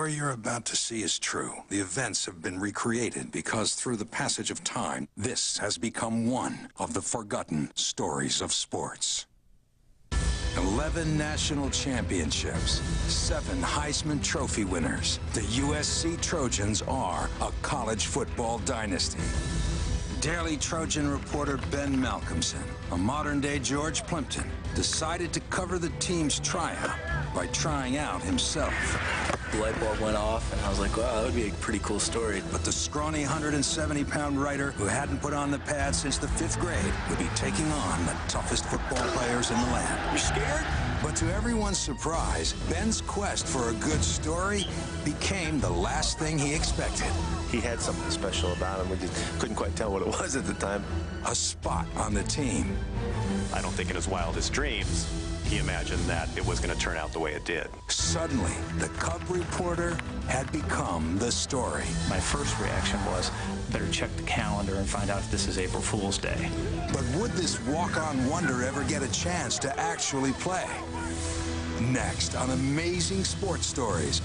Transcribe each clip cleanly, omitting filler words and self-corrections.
What you're about to see is true. The events have been recreated because through the passage of time, this has become one of the forgotten stories of sports. 11 national championships, 7 Heisman Trophy winners. The USC Trojans are a college football dynasty. Daily Trojan reporter Ben Malcolmson, a modern-day George Plimpton, decided to cover the team's tryout by trying out himself. The light bulb went off, and I was like, wow, that would be a pretty cool story. But the scrawny 170-pound writer who hadn't put on the pad since the 5th grade would be taking on the toughest football players in the land. You scared? But to everyone's surprise, Ben's quest for a good story became the last thing he expected. He had something special about him. We just couldn't quite tell what it was at the time. A spot on the team. I don't think in his wildest dreams he imagined that it was going to turn out the way it did. Suddenly, the Cub reporter had become the story. My first reaction was, better check the calendar and find out if this is April Fool's Day. But would this walk-on wonder ever get a chance to actually play? Next on Amazing Sports Stories,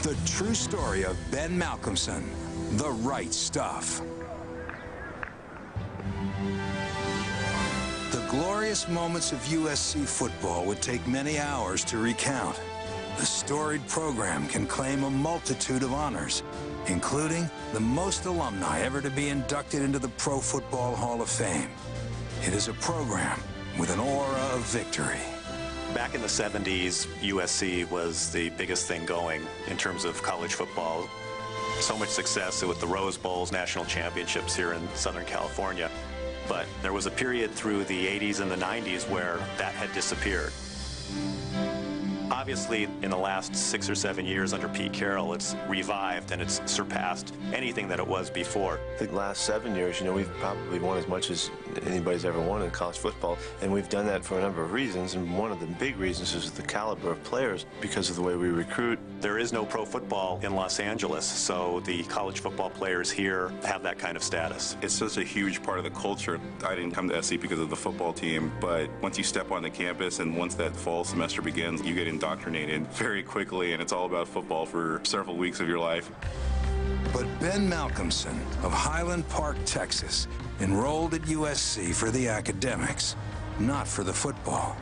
the true story of Ben Malcolmson, The Right Stuff. The glorious moments of USC football would take many hours to recount. The storied program can claim a multitude of honors, including the most alumni ever to be inducted into the Pro Football Hall of Fame. It is a program with an aura of victory. Back in the 70s, USC was the biggest thing going in terms of college football. So much success with the Rose Bowls, national championships here in Southern California. But there was a period through the 80s and the 90s where that had disappeared. Obviously, in the last 6 or 7 years under Pete Carroll, it's revived and it's surpassed anything that it was before. I think the last 7 years, we've probably won as much as anybody's ever won in college football. And we've done that for a number of reasons. And one of the big reasons is the caliber of players because of the way we recruit. There is no pro football in Los Angeles, so the college football players here have that kind of status. It's such a huge part of the culture. I didn't come to SC because of the football team, but once you step on the campus and once that fall semester begins, you get indoctrinated very quickly, and it's all about football for several weeks of your life. But Ben Malcolmson of Highland Park, Texas, enrolled at USC for the academics, not for the football.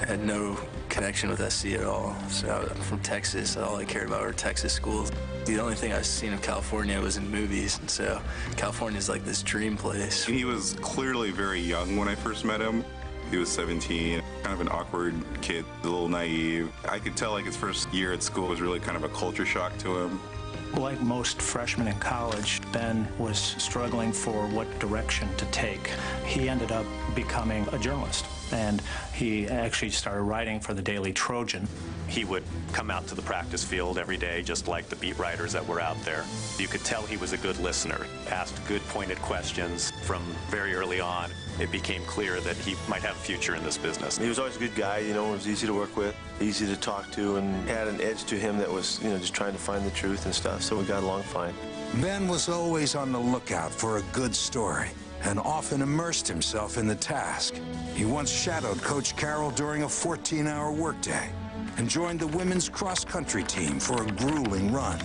I had no connection with SC at all. So I'm from Texas. All I cared about were Texas schools. The only thing I've seen of California was in movies, and so California's like this dream place. He was clearly very young when I first met him. He was 17, kind of an awkward kid, a little naive. I could tell like his first year at school was really kind of a culture shock to him. Like most freshmen in college, Ben was struggling for what direction to take. He ended up becoming a journalist, and he actually started writing for the Daily Trojan. He would come out to the practice field every day, just like the beat writers that were out there. You could tell he was a good listener, asked good, pointed questions from very early on. It became clear that he might have a future in this business. He was always a good guy, was easy to work with, easy to talk to, and had an edge to him that was, just trying to find the truth and stuff, so we got along fine. Ben was always on the lookout for a good story and often immersed himself in the task. He once shadowed Coach Carroll during a 14-hour workday and joined the women's cross-country team for a grueling run.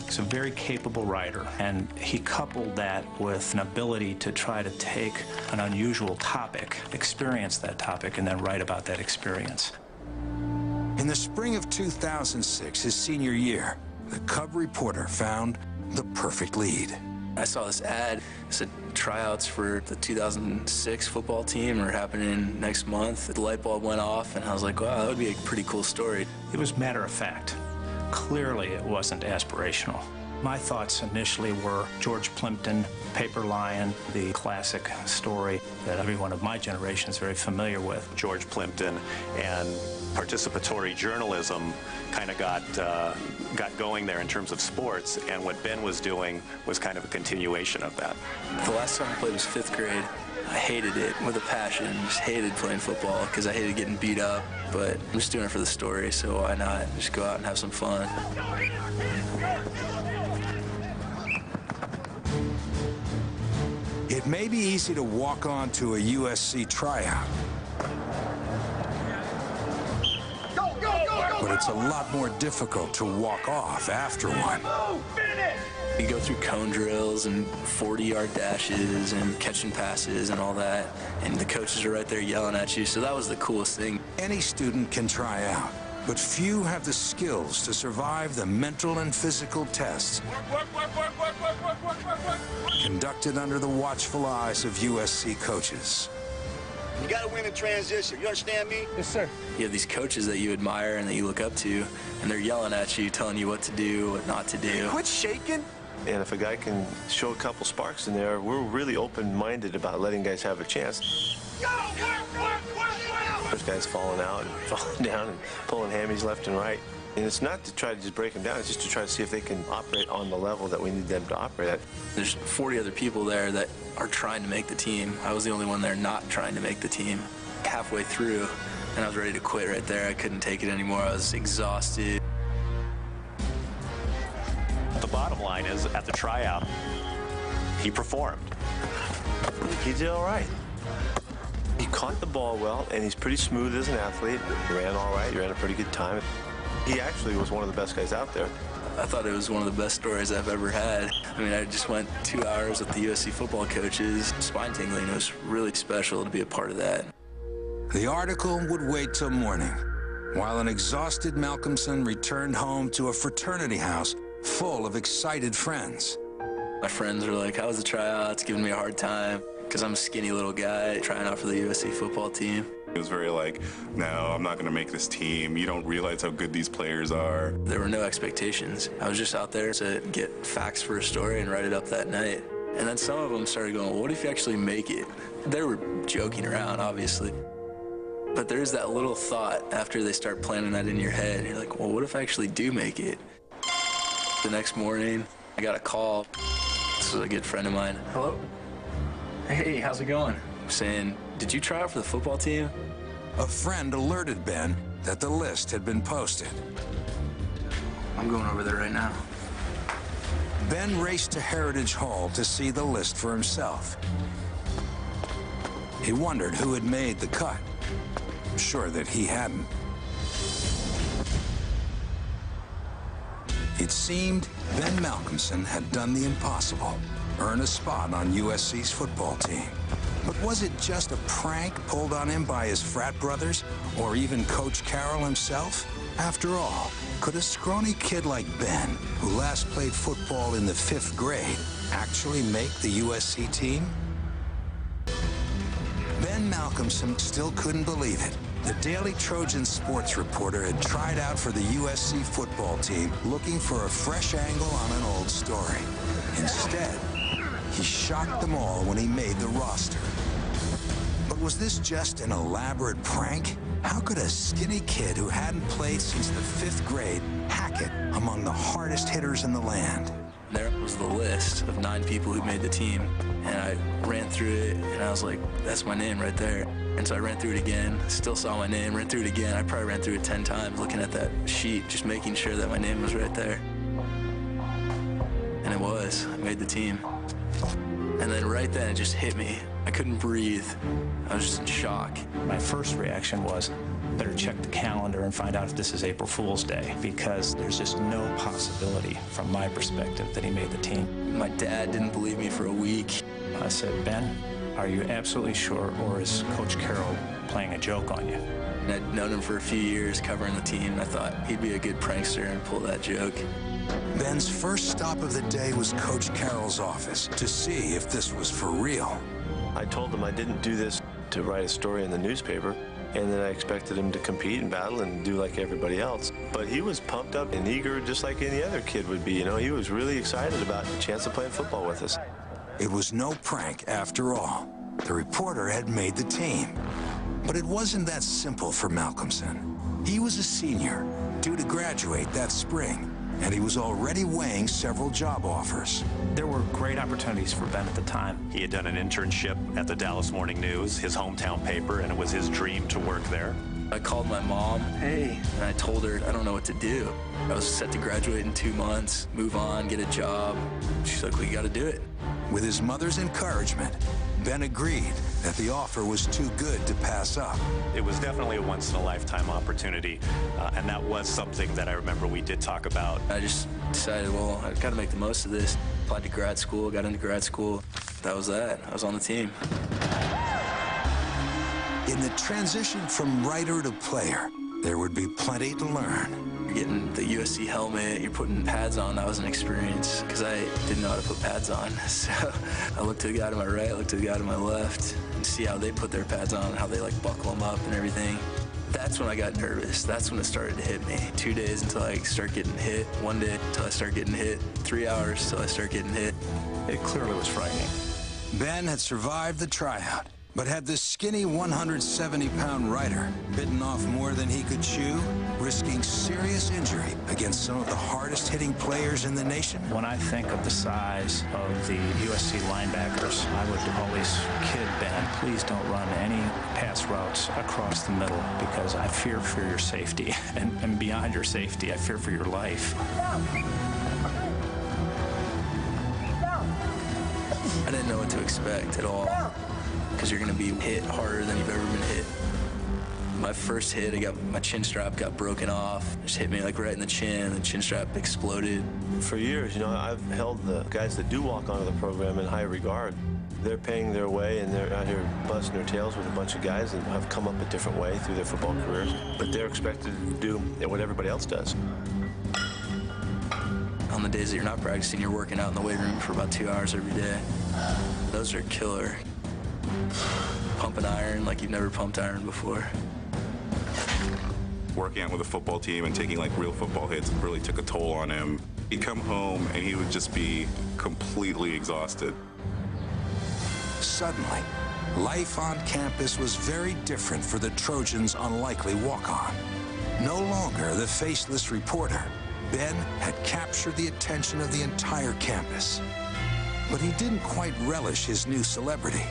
He's a very capable writer, and he coupled that with an ability to try to take an unusual topic, experience that topic, and then write about that experience. In the spring of 2006, his senior year, the Cub reporter found the perfect lead. I saw this ad. It said tryouts for the 2006 football team are happening next month. The light bulb went off, and I was like, wow, that would be a pretty cool story. It was matter of fact. Clearly, it wasn't aspirational. My thoughts initially were George Plimpton, Paper Lion, the classic story that everyone of my generation is very familiar with. George Plimpton and participatory journalism kind of got going there in terms of sports, and what Ben was doing was kind of a continuation of that. The last time I played was 5th grade. I hated it with a passion, just hated playing football because I hated getting beat up, but I'm just doing it for the story, so why not just go out and have some fun. It may be easy to walk on to a USC tryout. Go, go, go, go! but it's a lot more difficult to walk off after one. You go through cone drills and 40-yard dashes and catching passes and all that, and the coaches are right there yelling at you, so that was the coolest thing. Any student can try out, but few have the skills to survive the mental and physical tests conducted under the watchful eyes of USC coaches. You got to win in transition. You understand me? Yes, sir. You have these coaches that you admire and that you look up to, and they're yelling at you, telling you what to do, what not to do. Quit shaking. And if a guy can show a couple sparks in there, we're really open-minded about letting guys have a chance. There's guys falling out and falling down and pulling hammies left and right. And it's not to try to just break them down, it's just to try to see if they can operate on the level that we need them to operate at. There's 40 other people there that are trying to make the team. I was the only one there not trying to make the team. Halfway through, and I was ready to quit right there. I couldn't take it anymore. I was exhausted. The bottom line is, at the tryout, he performed. He did all right. He caught the ball well, and he's pretty smooth as an athlete. He ran all right. He ran a pretty good time. He actually was one of the best guys out there. I thought it was one of the best stories I've ever had. I mean, I just went 2 hours with the USC football coaches. Spine tingling. It was really special to be a part of that. The article would wait till morning, while an exhausted Malcolmson returned home to a fraternity house full of excited friends. My friends were like, "How was the tryouts?" Giving me a hard time because I'm a skinny little guy trying out for the USC football team. It was very like, no, I'm not going to make this team. You don't realize how good these players are. There were no expectations. I was just out there to get facts for a story and write it up that night. And then some of them started going, well, what if you actually make it? They were joking around, obviously. But there's that little thought after they start planning that in your head. You're like, well, what if I actually do make it? The next morning, I got a call. This was a good friend of mine. Hello? Hey, how's it going? Saying, did you try out for the football team? A friend alerted Ben that the list had been posted. I'm going over there right now. Ben raced to Heritage Hall to see the list for himself. He wondered who had made the cut. Sure that he hadn't. It seemed Ben Malcolmson had done the impossible, earn a spot on USC's football team. But was it just a prank pulled on him by his frat brothers, or even Coach Carroll himself? After all, could a scrawny kid like Ben, who last played football in the 5th grade, actually make the USC team? Ben Malcolmson still couldn't believe it. The Daily Trojan sports reporter had tried out for the USC football team, looking for a fresh angle on an old story. Instead, he shocked them all when he made the roster. But was this just an elaborate prank? How could a skinny kid who hadn't played since the 5th grade hack it among the hardest hitters in the land? There was the list of 9 people who made the team, and I ran through it, and I was like, that's my name right there. And so I ran through it again, still saw my name, ran through it again. I probably ran through it 10 times looking at that sheet, just making sure that my name was right there. And it was. I made the team. And then right then, it just hit me. I couldn't breathe. I was just in shock. My first reaction was, better check the calendar and find out if this is April Fool's Day, because there's just no possibility, from my perspective, that he made the team. My dad didn't believe me for a week. I said, Ben, are you absolutely sure, or is Coach Carroll playing a joke on you? And I'd known him for a few years covering the team, and I thought he'd be a good prankster and pull that joke. Ben's first stop of the day was Coach Carroll's office to see if this was for real. I told him I didn't do this to write a story in the newspaper, and that I expected him to compete and battle and do like everybody else. But he was pumped up and eager just like any other kid would be. You know, he was really excited about the chance of playing football with us. It was no prank after all. The reporter had made the team. But it wasn't that simple for Malcolmson. He was a senior, due to graduate that spring, and he was already weighing several job offers. There were great opportunities for Ben at the time. He had done an internship at the Dallas Morning News, his hometown paper, and it was his dream to work there. I called my mom, hey, and I told her I don't know what to do. I was set to graduate in 2 months, move on, get a job. She's like, we got to do it. With his mother's encouragement, Ben agreed that the offer was too good to pass up. It was definitely a once-in-a-lifetime opportunity, and that was something that I remember we did talk about. I just decided, well, I've got to make the most of this. Applied to grad school, got into grad school. That was that. I was on the team. In the transition from writer to player, there would be plenty to learn. You're getting the USC helmet, you're putting pads on. That was an experience because I didn't know how to put pads on. So I looked to the guy to my right, I looked to the guy to my left, and see how they put their pads on, how they like buckle them up and everything. That's when I got nervous. That's when it started to hit me. 2 days until I start getting hit. 1 day until I start getting hit. 3 hours till I start getting hit. It clearly was frightening. Ben had survived the tryout, but had the skinny 170-pound writer bitten off more than he could chew, risking serious injury against some of the hardest-hitting players in the nation? When I think of the size of the USC linebackers, I would always kid Ben, please don't run any pass routes across the middle because I fear for your safety. And beyond your safety, I fear for your life. I didn't know what to expect at all because you're going to be hit harder than you've ever been hit. My first hit, my chin strap got broken off. It just hit me like right in the chin. The chin strap exploded. For years, I've held the guys that do walk onto the program in high regard. They're paying their way, and they're out here busting their tails with a bunch of guys that have come up a different way through their football careers, but they're expected to do what everybody else does. On the days that you're not practicing, you're working out in the weight room for about 2 hours every day. Those are killer. Pumping iron like you've never pumped iron before. Working out with a football team and taking like real football hits really took a toll on him. He'd come home and he would just be completely exhausted. Suddenly, life on campus was very different for the Trojans' unlikely walk-on. No longer the faceless reporter, Ben had captured the attention of the entire campus. But he didn't quite relish his new celebrity.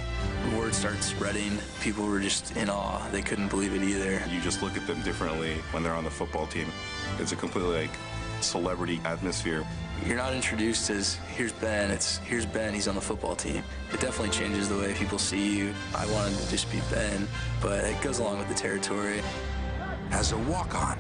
The word started spreading. People were just in awe. They couldn't believe it either. You just look at them differently when they're on the football team. It's a completely like celebrity atmosphere. You're not introduced as, here's Ben, it's, here's Ben, he's on the football team. It definitely changes the way people see you. I wanted to just be Ben, but it goes along with the territory. As a walk-on,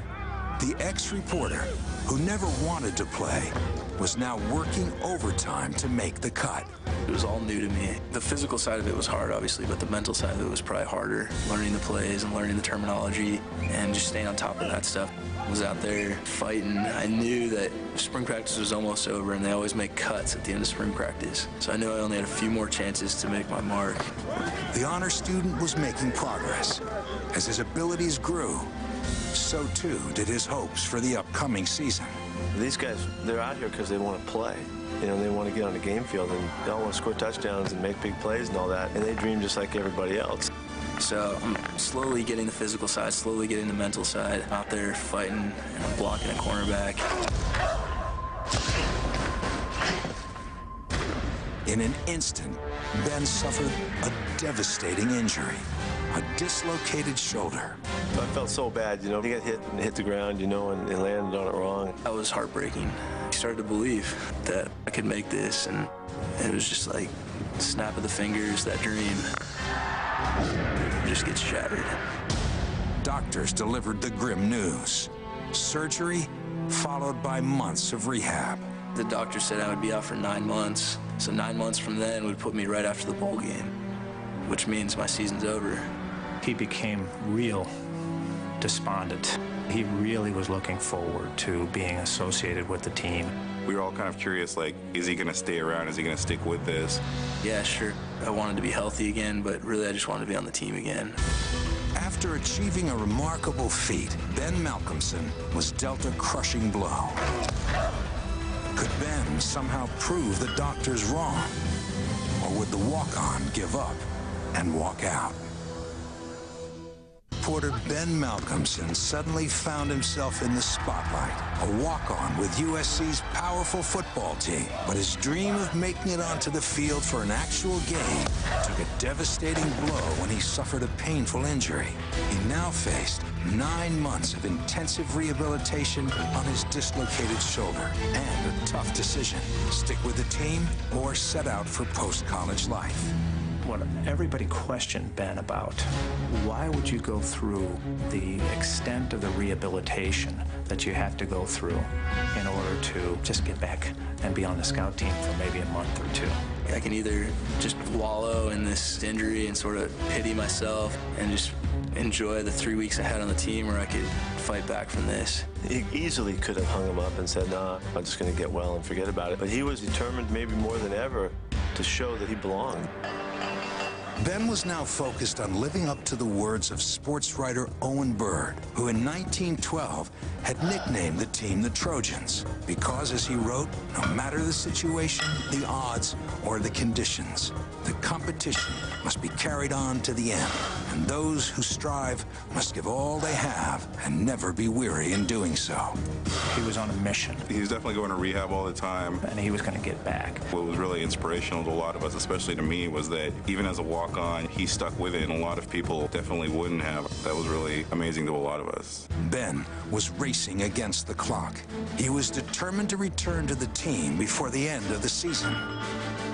the ex-reporter, who never wanted to play, was now working overtime to make the cut. It was all new to me. The physical side of it was hard, obviously, but the mental side of it was probably harder. Learning the plays and learning the terminology and just staying on top of that stuff. I was out there fighting. I knew that spring practice was almost over, and they always make cuts at the end of spring practice. So I knew I only had a few more chances to make my mark. The honor student was making progress. As his abilities grew, so too did his hopes for the upcoming season. These guys, they're out here because they want to play. They want to get on the game field, and they all want to score touchdowns and make big plays and all that, and they dream just like everybody else. So I'm slowly getting the physical side, slowly getting the mental side. Out there fighting, and I'm blocking a cornerback. In an instant, Ben suffered a devastating injury, a dislocated shoulder. I felt so bad, He got hit and hit the ground, and landed on it wrong. That was heartbreaking. I started to believe that I could make this, and it was just like snap of the fingers, that dream just gets shattered. Doctors delivered the grim news. Surgery followed by months of rehab. The doctor said I would be out for 9 months. So 9 months from then would put me right after the bowl game, which means my season's over. He became real despondent. He really was looking forward to being associated with the team. We were all kind of curious, like, is he going to stay around? Is he going to stick with this? Yeah, sure. I wanted to be healthy again, but really I just wanted to be on the team again. After achieving a remarkable feat, Ben Malcolmson was dealt a crushing blow. Could Ben somehow prove the doctors wrong? Or would the walk-on give up and walk out? Reporter Ben Malcolmson suddenly found himself in the spotlight, a walk-on with USC's powerful football team. But his dream of making it onto the field for an actual game took a devastating blow when he suffered a painful injury. He now faced 9 months of intensive rehabilitation on his dislocated shoulder and a tough decision: stick with the team or set out for post-college life. what everybody questioned Ben about, why would you go through the extent of the rehabilitation that you had to go through in order to just get back and be on the scout team for maybe a month or two? I can either just wallow in this injury and sort of pity myself and just enjoy the 3 weeks I had on the team, or I could fight back from this. He easily could have hung him up and said, nah, I'm just going to get well and forget about it. But he was determined, maybe more than ever, to show that he belonged. Ben was now focused on living up to the words of sports writer Owen Bird, who in 1912 had nicknamed the team the Trojans, because, as he wrote, no matter the situation, the odds, or the conditions, the competition must be carried on to the end, and those who strive must give all they have and never be weary in doing so. He was on a mission. He was definitely going to rehab all the time. And he was going to get back. What was really inspirational to a lot of us, especially to me, was that even as a walk-on, he stuck with it, and a lot of people definitely wouldn't have. That was really amazing to a lot of us. Ben was racing against the clock. He was determined to return to the team before the end of the season.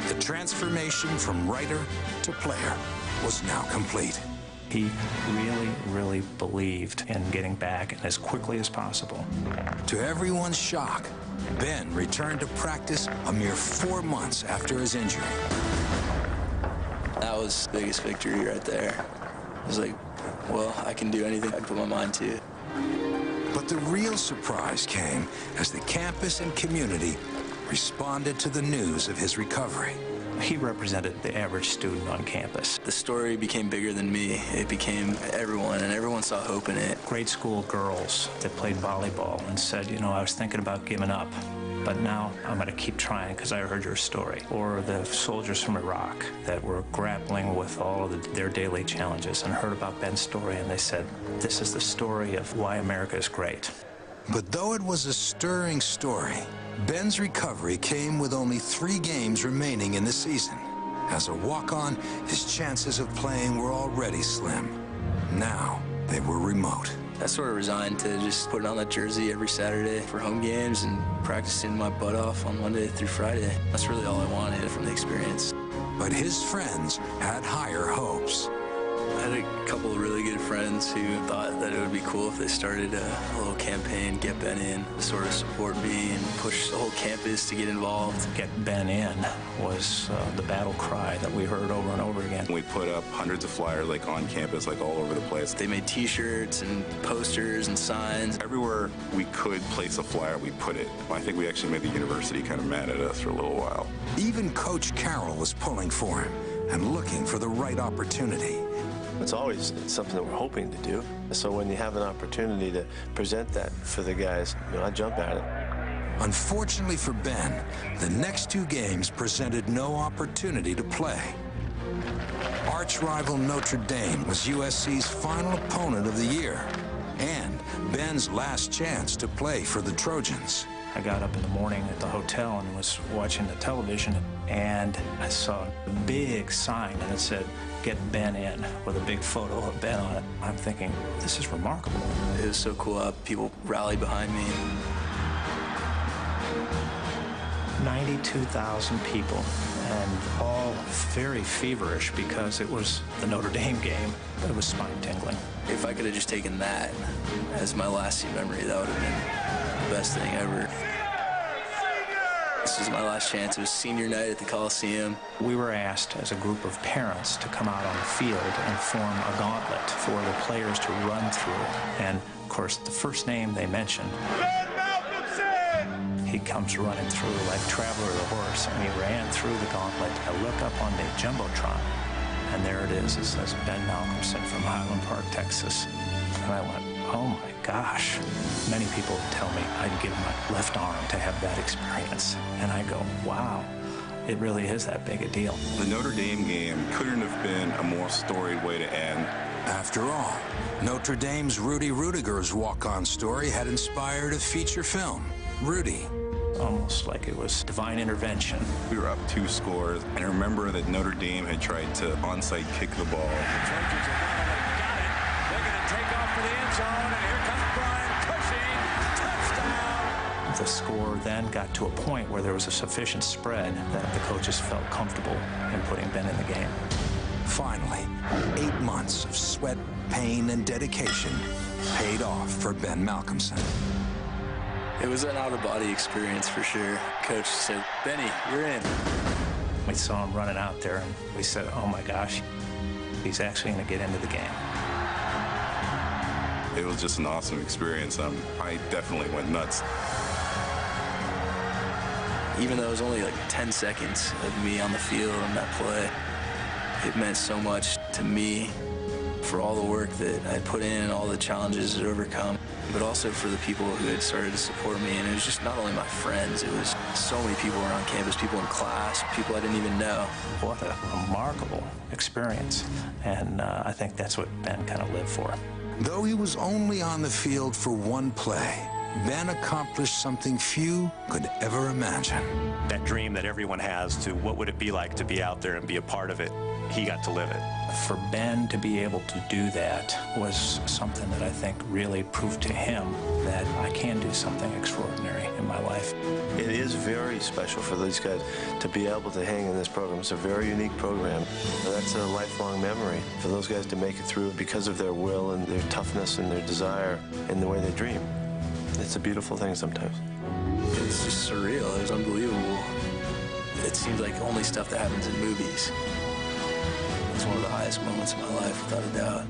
The transformation from writer to player was now complete. He really, really believed in getting back as quickly as possible. To everyone's shock, Ben returned to practice a mere 4 months after his injury. That was the biggest victory right there. It was like, well, I can do anything I put my mind to. But the real surprise came as the campus and community responded to the news of his recovery. He represented the average student on campus. The story became bigger than me. It became everyone, and everyone saw hope in it. Grade school girls that played volleyball and said, you know, I was thinking about giving up, but now I'm going to keep trying because I heard your story. Or the soldiers from Iraq that were grappling with all of their daily challenges and heard about Ben's story, and they said, this is the story of why America is great. But though it was a stirring story, Ben's recovery came with only 3 games remaining in the season. As a walk-on, his chances of playing were already slim. Now, they were remote. I sort of resigned to just putting on that jersey every Saturday for home games and practicing my butt off on Monday through Friday. That's really all I wanted from the experience. But his friends had higher hopes. I had a couple of really good friends who thought that it would be cool if they started a little campaign, Get Ben In, to sort of support me and push the whole campus to get involved. Get Ben In was the battle cry that we heard over and over again. We put up hundreds of flyers like on campus, like all over the place. They made T-shirts and posters and signs. Everywhere we could place a flyer, we put it. I think we actually made the university kind of mad at us for a little while. Even Coach Carroll was pulling for him and looking for the right opportunity. It's always something that we're hoping to do. So when you have an opportunity to present that for the guys, you know, I jump at it. Unfortunately for Ben, the next 2 games presented no opportunity to play. Arch rival Notre Dame was USC's final opponent of the year, and Ben's last chance to play for the Trojans. I got up in the morning at the hotel and was watching the television, and I saw a big sign, and it said, Get Ben In, with a big photo of Ben on it. I'm thinking, this is remarkable. It was so cool how people rallied behind me. 92,000 people, and all very feverish because it was the Notre Dame game. It was spine-tingling. If I could have just taken that as my lasting memory, that would have been the best thing ever. This was my last chance. It was senior night at the Coliseum. We were asked as a group of parents to come out on the field and form a gauntlet for the players to run through. And, of course, the first name they mentioned, Ben Malcolmson! he comes running through like Traveler the horse, and he ran through the gauntlet. I look up on the Jumbotron, and there it is. It says Ben Malcolmson from Highland Park, Texas. And I went, oh my gosh. Many people tell me I'd give my left arm to have that experience. And I go, wow, it really is that big a deal. The Notre Dame game couldn't have been a more storied way to end. After all, Notre Dame's Rudy Rudiger's walk-on story had inspired a feature film, Rudy. Almost like it was divine intervention. We were up 2 scores, and I remember that Notre Dame had tried to onside kick the ball. Trojans have not only got it, they're going to take off for the end zone, and here comes Brian Cushing, touchdown! The score then got to a point where there was a sufficient spread that the coaches felt comfortable in putting Ben in the game. Finally, 8 months of sweat, pain, and dedication paid off for Ben Malcolmson. It was an out-of-body experience for sure. Coach said, "Benny, you're in." We saw him running out there, and we said, oh my gosh, he's actually going to get into the game. It was just an awesome experience. I definitely went nuts. Even though it was only like 10 seconds of me on the field on that play, it meant so much to me for all the work that I put in and all the challenges I'd overcome, but also for the people who had started to support me. And it was just not only my friends, it was so many people around campus, people in class, people I didn't even know. What a remarkable experience. And I think that's what Ben kind of lived for. Though he was only on the field for one play, Ben accomplished something few could ever imagine. That dream that everyone has to what would it be like to be out there and be a part of it, he got to live it. For Ben to be able to do that was something that I think really proved to him that I can do something extraordinary in my life. It is very special for these guys to be able to hang in this program. It's a very unique program. And that's a lifelong memory for those guys to make it through because of their will and their toughness and their desire and the way they dream. It's a beautiful thing sometimes. It's just surreal. It was unbelievable. It seemed like only stuff that happens in movies. It was one of the highest moments of my life, without a doubt.